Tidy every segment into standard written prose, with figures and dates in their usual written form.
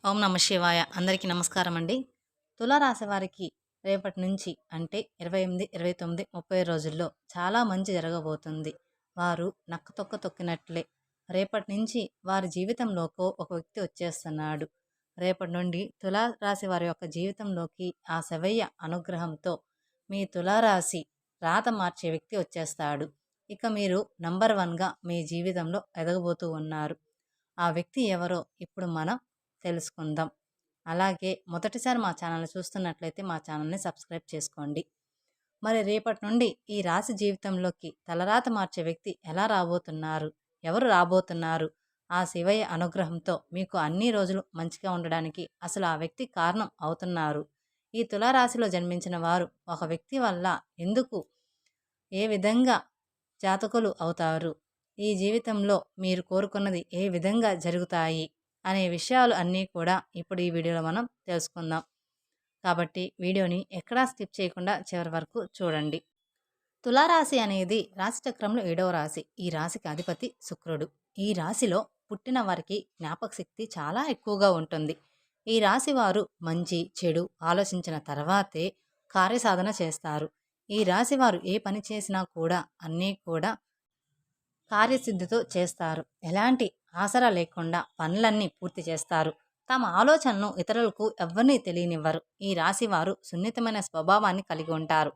ఓం నమ శివాయ. అందరికీ నమస్కారం అండి. తులారాశి వారికి రేపటి నుంచి అంటే 28, 29, 30 రోజుల్లో చాలా మంచి జరగబోతుంది. వారు నక్కతొక్క తొక్కినట్లే రేపటి నుంచి వారి జీవితంలోకి ఒక వ్యక్తి వచ్చేస్తున్నాడు. రేపటి నుండి తులారాశి వారి యొక్క జీవితంలోకి ఆ శివయ్య అనుగ్రహంతో మీ తులారాశి రాత మార్చే వ్యక్తి వచ్చేస్తాడు. ఇక మీరు నంబర్ 1గా మీ జీవితంలో ఎదగబోతూ ఉన్నారు. ఆ వ్యక్తి ఎవరో ఇప్పుడు మనం తెలుసుకుందాం. అలాగే మొదటిసారి మా ఛానల్ని చూస్తున్నట్లయితే మా ఛానల్ని సబ్స్క్రైబ్ చేసుకోండి. మరి రేపటి నుండి ఈ రాశి జీవితంలోకి తలరాత మార్చే వ్యక్తి ఎలా రాబోతున్నారు, ఎవరు రాబోతున్నారు, ఆ శివయ్య అనుగ్రహంతో మీకు అన్ని రోజులు మంచిగా ఉండడానికి అసలు ఆ వ్యక్తి కారణం అవుతున్నారు. ఈ తులారాశిలో జన్మించిన వారు ఒక వ్యక్తి వల్ల ఎందుకు ఏ విధంగా జాతకులు అవుతారు, ఈ జీవితంలో మీరు కోరుకున్నది ఏ విధంగా జరుగుతాయి అనే విషయాలు అన్నీ కూడా ఇప్పుడు ఈ వీడియోలో మనం తెలుసుకుందాం. కాబట్టి వీడియోని ఎక్కడా స్కిప్ చేయకుండా చివరి వరకు చూడండి. తులారాశి అనేది రాశిచక్రంలో 7వ రాశి. ఈ రాశికి అధిపతి శుక్రుడు. ఈ రాశిలో పుట్టిన వారికి జ్ఞాపక శక్తి చాలా ఎక్కువగా ఉంటుంది. ఈ రాశి వారు మంచి చెడు ఆలోచించిన తర్వాతే కార్యసాధన చేస్తారు. ఈ రాశి వారు ఏ పని చేసినా కూడా అన్నీ కూడా కార్యసిద్ధితో చేస్తారు. ఎలాంటి ఆసరా లేకుండా పనులన్నీ పూర్తి చేస్తారు. తమ ఆలోచనలను ఇతరులకు ఎవ్వరినీ తెలియనివ్వరు. ఈ రాశి వారు సున్నితమైన స్వభావాన్ని కలిగి ఉంటారు.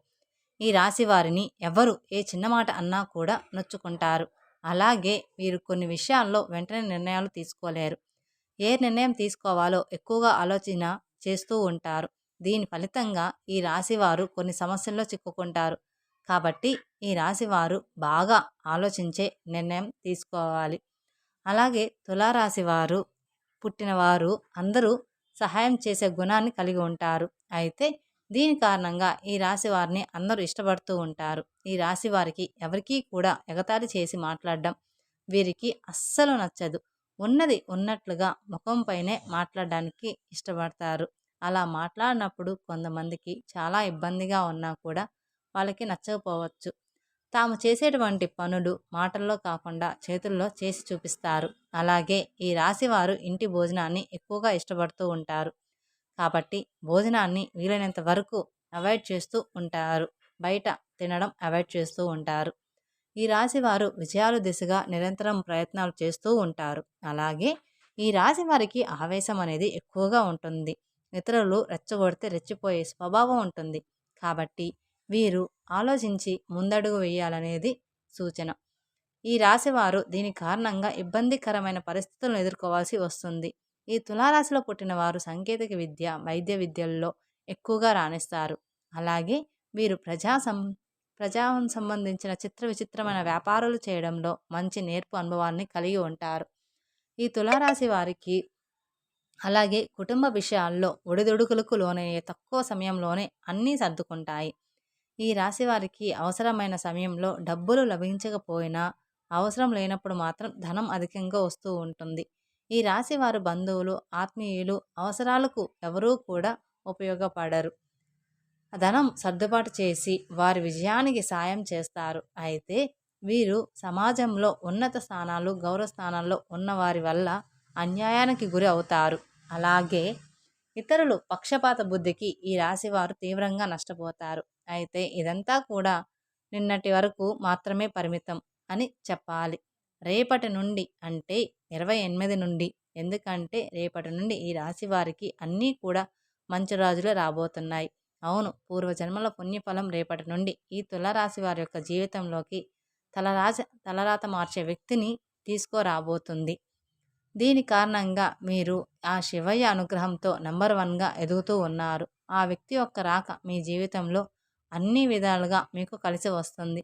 ఈ రాశి వారిని ఎవరు ఏ చిన్న మాట అన్నా కూడా నొచ్చుకుంటారు. అలాగే వీరు కొన్ని విషయాల్లో వెంటనే నిర్ణయాలు తీసుకోలేరు. ఏ నిర్ణయం తీసుకోవాలో ఎక్కువగా ఆలోచన చేస్తూ ఉంటారు. దీని ఫలితంగా ఈ రాశి వారు కొన్ని సమస్యల్లో చిక్కుకుంటారు. కాబట్టి ఈ రాశి వారు బాగా ఆలోచించే నిర్ణయం తీసుకోవాలి. అలాగే తులారాశి వారు పుట్టినవారు అందరూ సహాయం చేసే గుణాన్ని కలిగి ఉంటారు. అయితే దీని కారణంగా ఈ రాశి వారిని అందరూ ఇష్టపడుతూ ఉంటారు. ఈ రాశి వారికి ఎవరికీ కూడా ఎగతాళి చేసి మాట్లాడడం వీరికి అస్సలు నచ్చదు. ఉన్నది ఉన్నట్లుగా ముఖంపైనే మాట్లాడడానికి ఇష్టపడతారు. అలా మాట్లాడినప్పుడు కొంతమందికి చాలా ఇబ్బందిగా ఉన్నా కూడా వాళ్ళకి నచ్చకపోవచ్చు. తాము చేసేటువంటి పనులు మాటల్లో కాకుండా చేతుల్లో చేసి చూపిస్తారు. అలాగే ఈ రాశివారు ఇంటి భోజనాన్ని ఎక్కువగా ఇష్టపడుతూ ఉంటారు. కాబట్టి భోజనాన్ని వీలైనంత వరకు అవాయిడ్ చేస్తూ ఉంటారు. బయట తినడం అవాయిడ్ చేస్తూ ఉంటారు. ఈ రాశివారు విజయాలు దిశగా నిరంతరం ప్రయత్నాలు చేస్తూ ఉంటారు. అలాగే ఈ రాశి వారికి ఆవేశం అనేది ఎక్కువగా ఉంటుంది. ఇతరులు రెచ్చగొడితే రెచ్చిపోయే స్వభావం ఉంటుంది. కాబట్టి వీరు ఆలోచించి ముందడుగు వేయాలనేది సూచన. ఈ రాశివారు దీని కారణంగా ఇబ్బందికరమైన పరిస్థితులను ఎదుర్కోవాల్సి వస్తుంది. ఈ తులారాశిలో పుట్టిన వారు సాంకేతిక విద్య, వైద్య విద్యల్లో ఎక్కువగా రాణిస్తారు. అలాగే వీరు ప్రజాకు సంబంధించిన విచిత్రమైన వ్యాపారాలు చేయడంలో మంచి నేర్పు అనుభవాన్ని కలిగి ఉంటారు. ఈ తులారాశి వారికి అలాగే కుటుంబ విషయాల్లో ఒడిదుడుకులకు లోనయ్యే తక్కువ సమయంలోనే అన్నీ సర్దుకుంటాయి. ఈ రాశి వారికి అవసరమైన సమయంలో డబ్బులు లభించకపోయినా అవసరం లేనప్పుడు మాత్రం ధనం అధికంగా వస్తూ ఉంటుంది. ఈ రాశి వారు బంధువులు, ఆత్మీయులు అవసరాలకు ఎవరూ కూడా ఉపయోగపడరు. ధనం సర్దుబాటు చేసి వారి విజయానికి సాయం చేస్తారు. అయితే వీరు సమాజంలో ఉన్నత స్థానాలు, గౌరవ స్థానాల్లో ఉన్న వారి వల్ల అన్యాయానికి గురి అవుతారు. అలాగే ఇతరులు పక్షపాత బుద్ధికి ఈ రాశివారు తీవ్రంగా నష్టపోతారు. అయితే ఇదంతా కూడా నిన్నటి వరకు మాత్రమే పరిమితం అని చెప్పాలి. రేపటి నుండి అంటే 28 నుండి, ఎందుకంటే రేపటి నుండి ఈ రాశి వారికి అన్నీ కూడా మంచి రోజులే రాబోతున్నాయి. అవును, పూర్వజన్మల పుణ్యఫలం రేపటి నుండి ఈ తులారాశి వారి యొక్క జీవితంలోకి తలరాత మార్చే వ్యక్తిని తీసుకురాబోతుంది. దీని కారణంగా మీరు ఆ శివయ్య అనుగ్రహంతో నంబర్ 1గా ఎదుగుతూ ఉన్నారు. ఆ వ్యక్తి యొక్క రాక మీ జీవితంలో అన్ని విధాలుగా మీకు కలిసి వస్తుంది.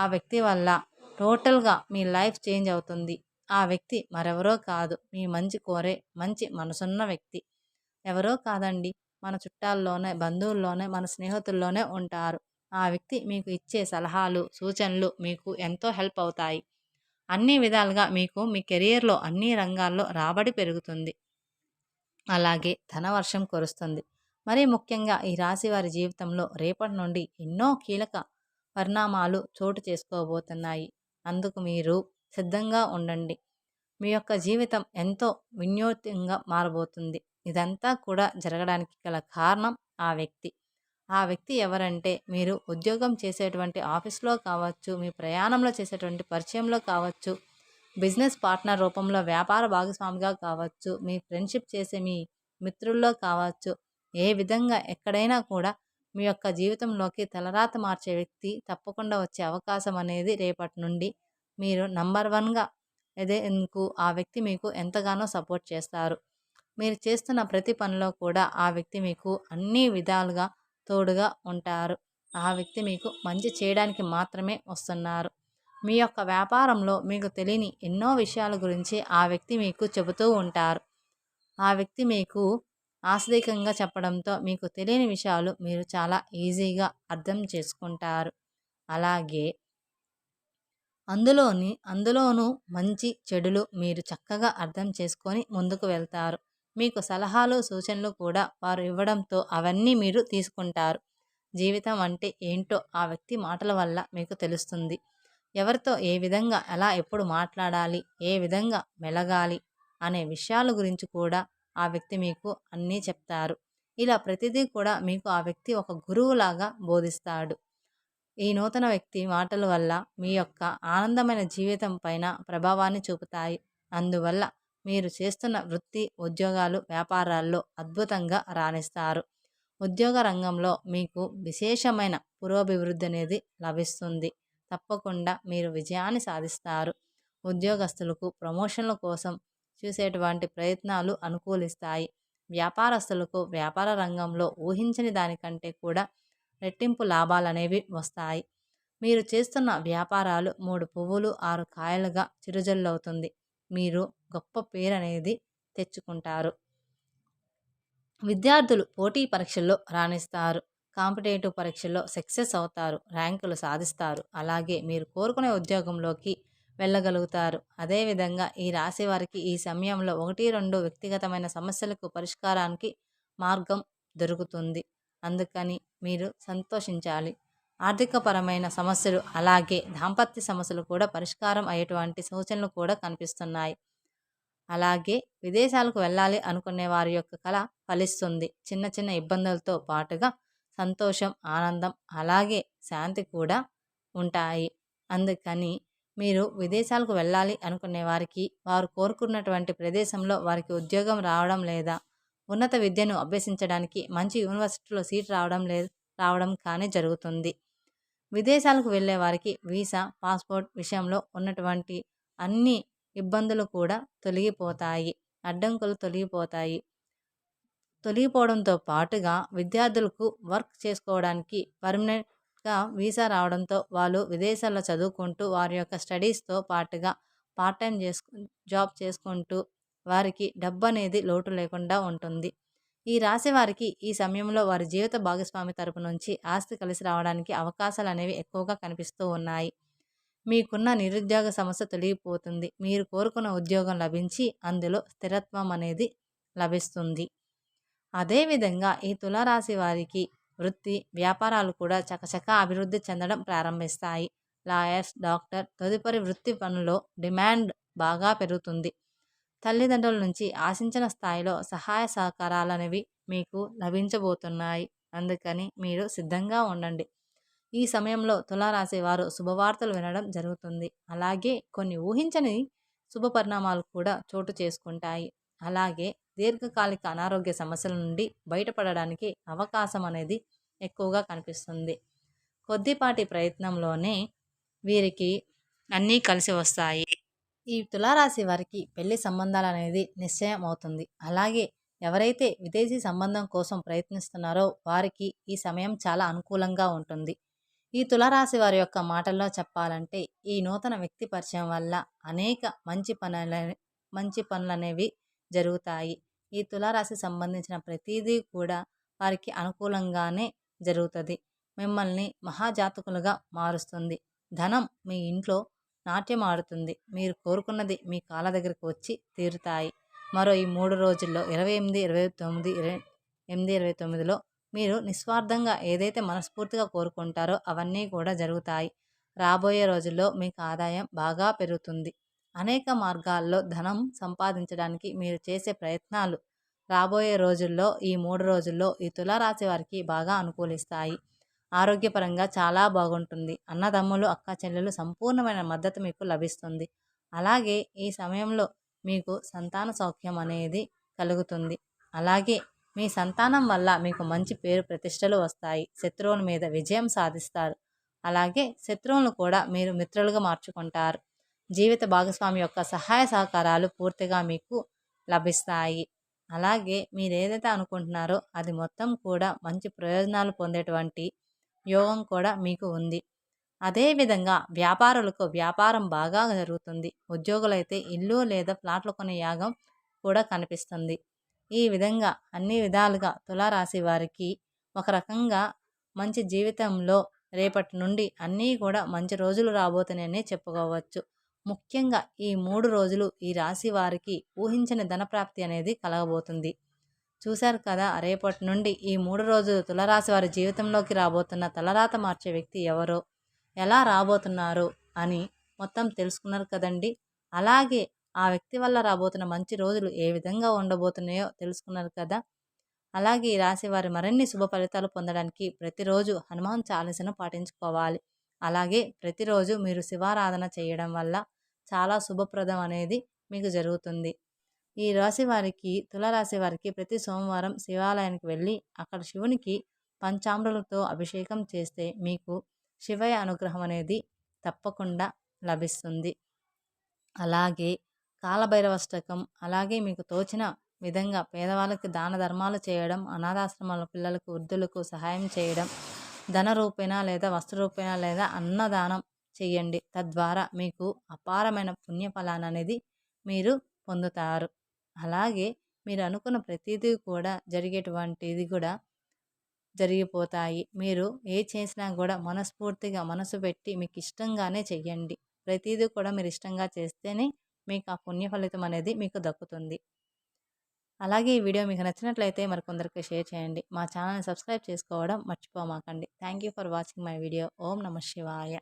ఆ వ్యక్తి వల్ల టోటల్గా మీ లైఫ్ చేంజ్ అవుతుంది. ఆ వ్యక్తి మరెవరో కాదు, మీ మంచి కోరే మంచి మనసున్న వ్యక్తి. ఎవరో కాదండి, మన చుట్టాల్లోనే, బంధువుల్లోనే, మన స్నేహితుల్లోనే ఉంటారు. ఆ వ్యక్తి మీకు ఇచ్చే సలహాలు, సూచనలు మీకు ఎంతో హెల్ప్ అవుతాయి. అన్ని విధాలుగా మీకు మీ కెరియర్లో అన్ని రంగాల్లో రాబడి పెరుగుతుంది. అలాగే ధనవర్షం కురుస్తుంది. మరీ ముఖ్యంగా ఈ రాశి వారి జీవితంలో రేపటి నుండి ఎన్నో కీలక పరిణామాలు చోటు చేసుకోబోతున్నాయి. అందుకు మీరు సిద్ధంగా ఉండండి. మీ యొక్క జీవితం ఎంతో వినూత్నంగా మారబోతుంది. ఇదంతా కూడా జరగడానికి గల కారణం ఆ వ్యక్తి. ఆ వ్యక్తి ఎవరంటే మీరు ఉద్యోగం చేసేటువంటి ఆఫీస్‌లో కావచ్చు, మీ ప్రయాణంలో చేసేటువంటి పరిచయంలో కావచ్చు, బిజినెస్ పార్ట్నర్ రూపంలో వ్యాపార భాగస్వామిగా కావచ్చు, మీ ఫ్రెండ్‌షిప్ చేసే మీ మిత్రుల్లో కావచ్చు, ఏ విధంగా ఎక్కడైనా కూడా మీ యొక్క జీవితంలోకి తలరాత మార్చే వ్యక్తి తప్పకుండా వచ్చే అవకాశం అనేది రేపటి నుండి మీరు నంబర్ 1గా ఎదేందుకు ఆ వ్యక్తి మీకు ఎంతగానో సపోర్ట్ చేస్తారు. మీరు చేస్తున్న ప్రతి పనిలో కూడా ఆ వ్యక్తి మీకు అన్ని విధాలుగా తోడుగా ఉంటారు. ఆ వ్యక్తి మీకు మంచి చేయడానికి మాత్రమే వస్తున్నారు. మీ యొక్క వ్యాపారంలో మీకు తెలియని ఎన్నో విషయాల గురించి ఆ వ్యక్తి మీకు చెబుతూ ఉంటారు. ఆ వ్యక్తి మీకు ఆశీర్వదికంగా చెప్పడంతో మీకు తెలియని విషయాలు మీరు చాలా ఈజీగా అర్థం చేసుకుంటారు. అలాగే అందులోనూ మంచి చెడులు మీరు చక్కగా అర్థం చేసుకొని ముందుకు వెళ్తారు. మీకు సలహాలు సూచనలు కూడా వారు ఇవ్వడంతో అవన్నీ మీరు తీసుకుంటారు. జీవితం అంటే ఏంటో ఆ వ్యక్తి మాటల వల్ల మీకు తెలుస్తుంది. ఎవరితో ఏ విధంగా ఎలా ఎప్పుడు మాట్లాడాలి, ఏ విధంగా మెలగాలి అనే విషయాల గురించి కూడా ఆ వ్యక్తి మీకు అన్నీ చెప్తారు. ఇలా ప్రతిదీ కూడా మీకు ఆ వ్యక్తి ఒక గురువులాగా బోధిస్తాడు. ఈ నూతన వ్యక్తి మాటల వల్ల మీ యొక్క ఆనందమైన జీవితం పైన ప్రభావాన్ని చూపుతాయి. అందువల్ల మీరు చేస్తున్న వృత్తి, ఉద్యోగాలు, వ్యాపారాల్లో అద్భుతంగా రాణిస్తారు. ఉద్యోగ రంగంలో మీకు విశేషమైన పురోభివృద్ధి అనేది లభిస్తుంది. తప్పకుండా మీరు విజయాన్ని సాధిస్తారు. ఉద్యోగస్తులకు ప్రమోషన్ల కోసం చూసేటువంటి ప్రయత్నాలు అనుకూలిస్తాయి. వ్యాపారస్తులకు వ్యాపార రంగంలో ఊహించని దానికంటే కూడా రెట్టింపు లాభాలనేవి వస్తాయి. మీరు చేస్తున్న వ్యాపారాలు 3 పువ్వులు 6 కాయలుగా చిరుజల్లవుతుంది. మీరు గొప్ప పేరనేది తెచ్చుకుంటారు. విద్యార్థులు పోటీ పరీక్షల్లో రాణిస్తారు. కాంపిటేటివ్ పరీక్షల్లో సక్సెస్ అవుతారు. ర్యాంకులు సాధిస్తారు. అలాగే మీరు కోరుకునే ఉద్యోగంలోకి వెళ్ళగలుగుతారు. అదేవిధంగా ఈ రాశి వారికి ఈ సమయంలో 1, 2 వ్యక్తిగతమైన సమస్యలకు పరిష్కారానికి మార్గం దొరుకుతుంది. అందుకని మీరు సంతోషించాలి. ఆర్థికపరమైన సమస్యలు అలాగే దాంపత్య సమస్యలు కూడా పరిష్కారం అయ్యేటువంటి సూచనలు కూడా కనిపిస్తున్నాయి. అలాగే విదేశాలకు వెళ్ళాలి అనుకునే వారి యొక్క కల ఫలిస్తుంది. చిన్న చిన్న ఇబ్బందులతో పాటుగా సంతోషం, ఆనందం అలాగే శాంతి కూడా ఉంటాయి. అందుకని మీరు విదేశాలకు వెళ్ళాలి అనుకునే వారికి వారు కోరుకున్నటువంటి ప్రదేశంలో వారికి ఉద్యోగం రావడం లేదా ఉన్నత విద్యను అభ్యసించడానికి మంచి యూనివర్సిటీలో సీట్ రావడం కానీ జరుగుతుంది. విదేశాలకు వెళ్ళే వారికి వీసా, పాస్పోర్ట్ విషయంలో ఉన్నటువంటి అన్ని ఇబ్బందులు కూడా తొలగిపోతాయి. అడ్డంకులు తొలగిపోవడంతో పాటుగా విద్యార్థులకు వర్క్ చేసుకోవడానికి పర్మనెంట్‌గా వీసా రావడంతో వాళ్ళు విదేశాల్లో చదువుకుంటూ వారి యొక్క స్టడీస్‌తో పాటుగా పార్ట్ టైమ్ జాబ్ చేసుకుంటూ వారికి డబ్బనేది లోటు లేకుండా ఉంటుంది. ఈ రాశి వారికి ఈ సమయంలో వారి జీవిత భాగస్వామి తరపు నుంచి ఆస్తి కలిసి రావడానికి అవకాశాలనేవి ఎక్కువగా కనిపిస్తూ ఉన్నాయి. మీకున్న నిరుద్యోగ సమస్య తొలగిపోతుంది. మీరు కోరుకున్న ఉద్యోగం లభించి అందులో స్థిరత్వం అనేది లభిస్తుంది. అదేవిధంగా ఈ తులారాశి వారికి వృత్తి, వ్యాపారాలు కూడా చకచకా అభివృద్ధి చెందడం ప్రారంభిస్తాయి. లాయర్స్, డాక్టర్ తదుపరి వృత్తి పనుల్లో డిమాండ్ బాగా పెరుగుతుంది. తల్లిదండ్రుల నుంచి ఆశించిన స్థాయిలో సహాయ సహకారాలనేవి మీకు లభించబోతున్నాయి. అందుకని మీరు సిద్ధంగా ఉండండి. ఈ సమయంలో తులారాశి వారు శుభవార్తలు వినడం జరుగుతుంది. అలాగే కొన్ని ఊహించని శుభ పరిణామాలు కూడా చోటు చేసుకుంటాయి. అలాగే దీర్ఘకాలిక అనారోగ్య సమస్యల నుండి బయటపడడానికి అవకాశం అనేది ఎక్కువగా కనిపిస్తుంది. కొద్దిపాటి ప్రయత్నంలోనే వీరికి అన్నీ కలిసి వస్తాయి. ఈ తులారాశి వారికి పెళ్లి సంబంధాలనేది నిశ్చయం అవుతుంది. అలాగే ఎవరైతే విదేశీ సంబంధం కోసం ప్రయత్నిస్తున్నారో వారికి ఈ సమయం చాలా అనుకూలంగా ఉంటుంది. ఈ తులారాశి వారి యొక్క మాటల్లో చెప్పాలంటే ఈ నూతన వ్యక్తి పరిచయం వల్ల అనేక మంచి పనులనేవి జరుగుతాయి. ఈ తులారాశి సంబంధించిన ప్రతిదీ కూడా వారికి అనుకూలంగానే జరుగుతుంది. మిమ్మల్ని మహాజాతకులుగా మారుస్తుంది. ధనం మీ ఇంట్లో నాట్యం ఆడుతుంది. మీరు కోరుకున్నది మీ కాళ్ళ దగ్గరికి వచ్చి తీరుతాయి. మరో ఈ 3 రోజుల్లో 28, 29, 29లో మీరు నిస్వార్థంగా ఏదైతే మనస్ఫూర్తిగా కోరుకుంటారో అవన్నీ కూడా జరుగుతాయి. రాబోయే రోజుల్లో మీకు ఆదాయం బాగా పెరుగుతుంది. అనేక మార్గాల్లో ధనం సంపాదించడానికి మీరు చేసే ప్రయత్నాలు రాబోయే రోజుల్లో ఈ 3 రోజుల్లో ఈ తులారాశి వారికి బాగా అనుకూలిస్తాయి. ఆరోగ్యపరంగా చాలా బాగుంటుంది. అన్నదమ్ములు, అక్క చెల్లెలు సంపూర్ణమైన మద్దతు మీకు లభిస్తుంది. అలాగే ఈ సమయంలో మీకు సంతాన సౌఖ్యం అనేది కలుగుతుంది. అలాగే మీ సంతానం వల్ల మీకు మంచి పేరు ప్రతిష్టలు వస్తాయి. శత్రువుల మీద విజయం సాధిస్తారు. అలాగే శత్రువులను కూడా మీరు మిత్రులుగా మార్చుకుంటారు. జీవిత భాగస్వామి యొక్క సహాయ సహకారాలు పూర్తిగా మీకు లభిస్తాయి. అలాగే మీరు ఏదైతే అనుకుంటున్నారో అది మొత్తం కూడా మంచి ప్రయోజనాలు పొందేటువంటి యోగం కూడా మీకు ఉంది. అదేవిధంగా వ్యాపారులకు వ్యాపారం బాగా జరుగుతుంది. ఉద్యోగులైతే ఇల్లు లేదా ఫ్లాట్లు కొనే యాగం కూడా కనిపిస్తుంది. ఈ విధంగా అన్ని విధాలుగా తులారాశి వారికి ఒక రకంగా మంచి జీవితంలో రేపటి నుండి అన్నీ కూడా మంచి రోజులు రాబోతున్నాయని చెప్పుకోవచ్చు. ముఖ్యంగా ఈ 3 రోజులు ఈ రాశి వారికి ఊహించని ధనప్రాప్తి అనేది కలగబోతుంది. చూశారు కదా, రేపటి నుండి ఈ 3 రోజులు తులారాశి వారి జీవితంలోకి రాబోతున్న తలరాత మార్చే వ్యక్తి ఎవరో, ఎలా రాబోతున్నారు అని మొత్తం తెలుసుకున్నారు కదండి. అలాగే ఆ వ్యక్తి వల్ల రాబోతున్న మంచి రోజులు ఏ విధంగా ఉండబోతున్నాయో తెలుసుకున్నారు కదా. అలాగే ఈ రాశి వారి మరిన్ని శుభ ఫలితాలు పొందడానికి ప్రతిరోజు హనుమాన్ చాలీసను పాటించుకోవాలి. అలాగే ప్రతిరోజు మీరు శివారాధన చేయడం వల్ల చాలా శుభప్రదం అనేది మీకు జరుగుతుంది. ఈ రాశి వారికి, తులారాశి వారికి ప్రతి సోమవారం శివాలయానికి వెళ్ళి అక్కడ శివునికి పంచామృతాలతో అభిషేకం చేస్తే మీకు శివయ్య అనుగ్రహం అనేది తప్పకుండా లభిస్తుంది. అలాగే కాలభైరవాష్టకం, అలాగే మీకు తోచిన విధంగా పేదవాళ్ళకి దాన ధర్మాలు చేయడం, అనాథాశ్రమాల పిల్లలకు, వృద్ధులకు సహాయం చేయడం, ధన రూపేణ లేదా వస్తు రూపేణ లేదా అన్నదానం చేయండి. తద్వారా మీకు అపారమైన పుణ్యఫలాన్ని అనేది మీరు పొందుతారు. అలాగే మీరు అనుకున్న ప్రతిదీ కూడా జరిగేటువంటిది కూడా జరిగిపోతాయి. మీరు ఏ చేసినా కూడా మనస్ఫూర్తిగా మనసు పెట్టి మీకు ఇష్టంగానే చెయ్యండి. ప్రతిదీ కూడా మీరు ఇష్టంగా చేస్తేనే మీకు ఆ పుణ్య ఫలితం అనేది మీకు దక్కుతుంది. అలాగే ఈ వీడియో మీకు నచ్చినట్లయితే మరికొందరికి షేర్ చేయండి. మా ఛానల్ని సబ్స్క్రైబ్ చేసుకోవడం మర్చిపోమాకండి. Thank you for watching my video. ఓం నమః శివాయ.